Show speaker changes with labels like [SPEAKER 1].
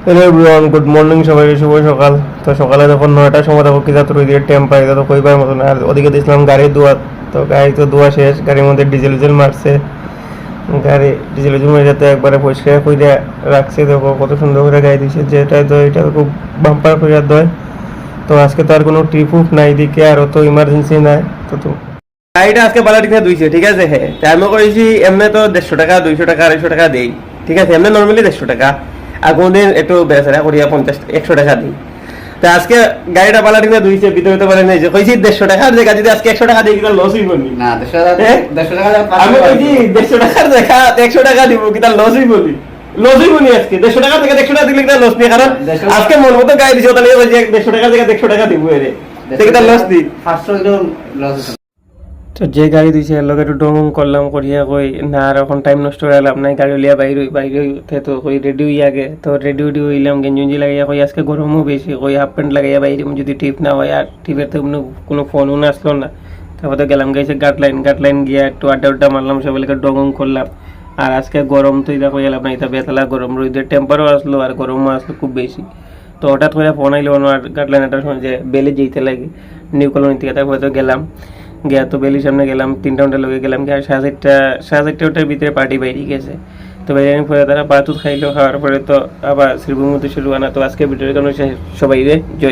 [SPEAKER 1] Hello everyone, good morning সবাইকে, শুভ সকাল। তো সকালে যখন 9টার সময় দেখো কি যাত্রা দিয়ে টেম্পার এটা তো কইবার মতন। আর ওদিকে দেখলাম গাড়ির ধোয়া, তো গাড়ি তো ধোয়া শেষ, গাড়ির মধ্যে ডিজেল মারছে, গাড়ি ডিজেল মেরে যাতে একবারে পরিষ্কার করে রাখছে। দেখো কত সুন্দর করে গাড়ি দিচ্ছে, যেটা তো এটা খুব বাম্পার করে দেয়। তো আজকে তো আর কোনো ট্রিপ উপ নাই দিকে, আর অত ইমার্জেন্সি নাই। তো গাড়িটা আজকে বালাটি থেকে দুইছে, ঠিক আছে। হ্যাঁ, তাই আমি করেছি এমনি তো 150 টাকা 200 টাকা 250 টাকা দেই, ঠিক আছে। এমনি নর্মালি 150 টাকা, আর কোনদিন একটু বেচারা করিয়া 50 100 টাকা দিই। তো আজকে গাড়িটা বালাটি থেকে দুইছে, ভিতরে পারে নাই যে কইছি 150 টাকার জায়গা যদি আজকে 100 টাকা দিই কিনা লস হইব নি।
[SPEAKER 2] না 150 টাকা
[SPEAKER 1] আমি কইছি 150 টাকার জায়গা 100 টাকা দিব কিনা লস হইব নি, লস হইব নি। আজকে 150 টাকা থেকে 100 টাকা দিলে কিনা লস নেই, কারণ আজকে মন মতো গাড়ি দিছো, তাহলে কইছি 150 টাকার জায়গা 100 টাকা দিব এরে, সেটা লস দি
[SPEAKER 2] 500 একদম লস।
[SPEAKER 1] তো যে গাড়ি দিছে এর লগে একটু ডং করলাম, করিয়া কই না আর এখন টাইম নষ্ট করে লাভ নাই, গাড়ি লিয়া বাইরে তো কই রেডি হই আগে। তো রেডি হইলাম, গেঞ্জি লাগাইয়া কই আজকে গরমও বেশি, কই হাফ প্যান্ট লাগাইয়া বাইরে যদি ট্রিপ না হয়। আর ট্রিপের তো কোনো ফোনও না আসলো না। তারপর তো গেলাম গেছে গাটলাইন গিয়া একটু আড্ডা মারলাম, সবাইকে ডং করলাম। আর আজকে গরম তো এটা কই এলাম না, এটা বেতলা গরম, রোদের টেম্পারও আসলো আর গরমও আসলো খুব বেশি। তো হঠাৎ করে ফোন আইলো আর গাটলাইন একটা সময় যে বেলে যেতে লাগে নিউ কলোনি থেকে। তারপরে তো গেলাম গিয়া তো বেলির সামনে গেলাম, 3টা ঘন্টা লগে গেলাম গিয়া 4:30টার ভিতরে পার্টি বাইরে গেছে। তো বাইরে পরে তারা বাতুত খাইলো, খাওয়ার পরে তো আবার শ্রীভূমিতে শুরু আনা। তো আজকে ভিডিওর কারণে সবাই জয়।